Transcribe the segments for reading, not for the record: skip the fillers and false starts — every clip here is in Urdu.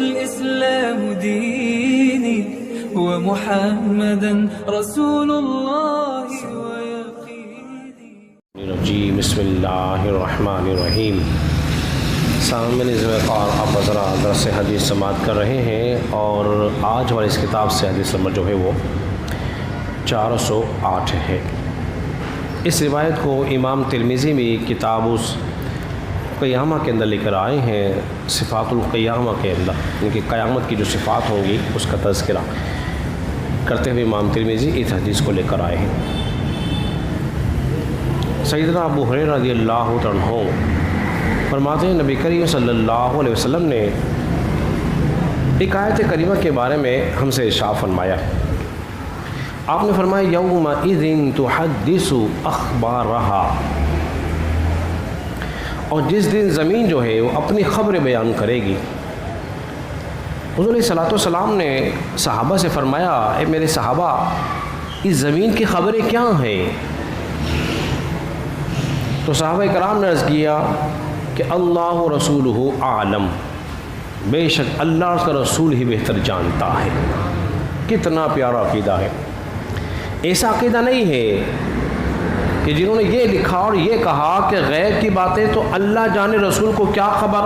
الإسلام ديني ومحمدا رسول الله ويقيني. بسم اللہ الرحمن الرحیم. سامعین ذوالفقار آپ ذرا درس حدیث سماعت کر رہے ہیں اور آج ہماری اس کتاب سے حدیث نمبر جو ہے وہ 408 ہے. اس روایت کو امام ترمذی بھی کتاب قیامہ کے اندر لے کر آئے ہیں، صفات القیامہ کے اندر، یعنی کہ قیامت کی جو صفات ہوں گی اس کا تذکرہ کرتے ہوئے امام ترمذی اس حدیث کو لے کر آئے ہیں. سیدنا ابو ہریرہ رضی اللہ عنہ فرماتے ہیں نبی کریم صلی اللہ علیہ وسلم نے ایک آیت کریمہ کے بارے میں ہم سے ارشاد فرمایا. آپ نے فرمایا یومئذ تحدث اخبارہا، اور جس دن زمین جو ہے وہ اپنی خبریں بیان کرے گی. حضور علیہ الصلوۃ والسلام نے صحابہ سے فرمایا اے میرے صحابہ اس زمین کی خبریں کیا ہیں؟ تو صحابہ کرام نے عرض کیا کہ اللہ رسولہ عالم، بے شک اللہ اس کا رسول ہی بہتر جانتا ہے. کتنا پیارا عقیدہ ہے. ایسا عقیدہ نہیں ہے کہ جنہوں نے یہ لکھا اور یہ کہا کہ غیب کی باتیں تو اللہ جانے رسول کو کیا خبر.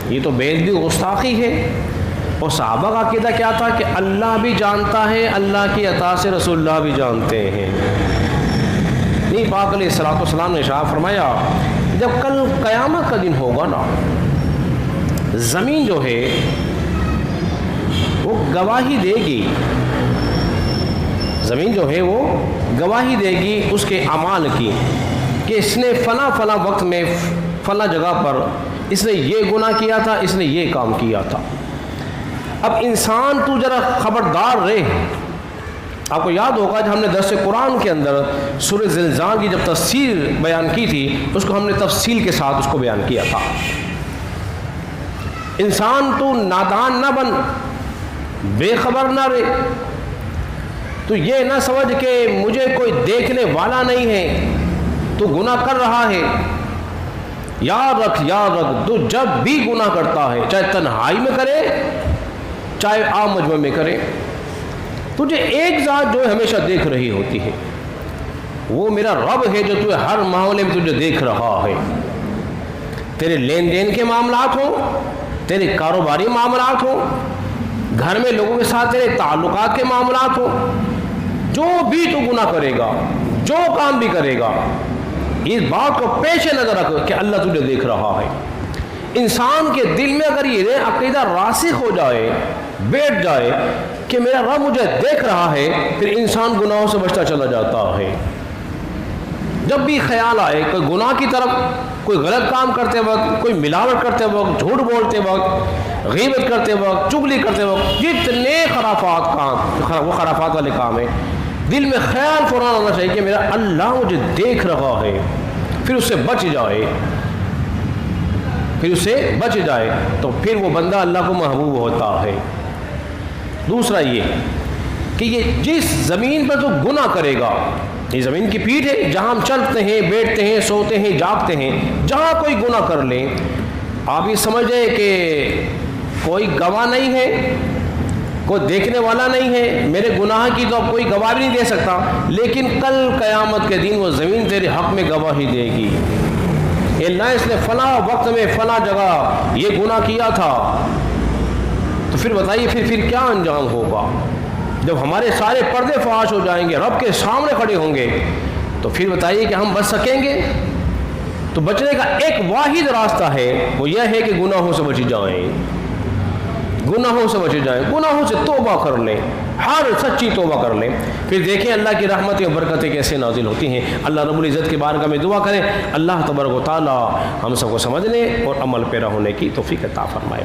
یہ تو بے ادبی گستاخی ہے. اور صحابہ کا عقیدہ کیا تھا کہ اللہ بھی جانتا ہے، اللہ کی عطا سے رسول اللہ بھی جانتے ہیں. نہیں، پاک علیہ الصلوۃ والسلام نے ارشاد فرمایا جب کل قیامت کا دن ہوگا نا، زمین جو ہے وہ گواہی دے گی. زمین جو ہے وہ گواہی دے گی اس کے اعمال کی کہ اس نے فلاں فلاں وقت میں فلاں جگہ پر اس نے یہ گناہ کیا تھا، اس نے یہ کام کیا تھا. اب انسان تو ذرا خبردار رہے. آپ کو یاد ہوگا جب ہم نے درس قرآن کے اندر سورہ زلزال کی جب تفسیر بیان کی تھی، اس کو ہم نے تفصیل کے ساتھ اس کو بیان کیا تھا. انسان تو نادان نہ بن، بے خبر نہ رہے. تو یہ نہ سمجھ کہ مجھے کوئی دیکھنے والا نہیں ہے، تو گناہ کر رہا ہے. یاد رکھ تو جب بھی گناہ کرتا ہے، چاہے تنہائی میں کرے چاہے عام مجمع میں کرے، تجھے ایک ذات جو ہمیشہ دیکھ رہی ہوتی ہے، وہ میرا رب ہے جو تجھے ہر معاملے میں تجھے دیکھ رہا ہے. تیرے لین دین کے معاملات ہوں، تیرے کاروباری معاملات ہوں، گھر میں لوگوں کے ساتھ تیرے تعلقات کے معاملات ہوں، جو بھی تو گناہ کرے گا، جو کام بھی کرے گا، اس بات کو پیش نظر رکھ کہ اللہ تجھے دیکھ رہا ہے. انسان کے دل میں اگر یہ عقیدہ راسخ ہو جائے، بیٹھ جائے کہ میرا رب مجھے دیکھ رہا ہے، پھر انسان گناہوں سے بچتا چلا جاتا ہے. جب بھی خیال آئے کوئی گناہ کی طرف، کوئی غلط کام کرتے وقت، کوئی ملاوٹ کرتے وقت، جھوٹ بولتے وقت، غیبت کرتے وقت، چغلی کرتے وقت، جتنے خرافات کام، وہ خرافات والے کام ہیں، دل میں خیال فوراً ہونا چاہیے کہ میرا اللہ مجھے دیکھ رہا ہے. پھر اس سے بچ جائے، تو پھر وہ بندہ اللہ کو محبوب ہوتا ہے. دوسرا یہ کہ یہ جس زمین پر تو گناہ کرے گا، یہ زمین کی پیٹھ ہے جہاں ہم چلتے ہیں، بیٹھتے ہیں، سوتے ہیں، جاگتے ہیں، جہاں کوئی گناہ کر لیں، آپ یہ سمجھ جائیں کہ کوئی گواہ نہیں ہے، کوئی دیکھنے والا نہیں ہے. میرے گناہ کی تو اب کوئی گواہ بھی نہیں دے سکتا، لیکن کل قیامت کے دن وہ زمین تیرے حق میں گواہی دے گی. اللہ اس نے فلاں وقت میں فلاں جگہ یہ گناہ کیا تھا. تو پھر بتائیے پھر کیا انجام ہوگا جب ہمارے سارے پردے فاش ہو جائیں گے، رب کے سامنے کھڑے ہوں گے. تو پھر بتائیے کہ ہم بچ سکیں گے؟ تو بچنے کا ایک واحد راستہ ہے، وہ یہ ہے کہ گناہوں سے بچ جائیں، گناہوں سے توبہ کر لیں، ہر سچی توبہ کر لیں. پھر دیکھیں اللہ کی رحمتیں و برکتیں کیسے نازل ہوتی ہیں. اللہ رب العزت کی بارگاہ میں دعا کریں اللہ تبارک و تعالی ہم سب کو سمجھنے اور عمل پیرا ہونے کی توفیق عطا فرمائے.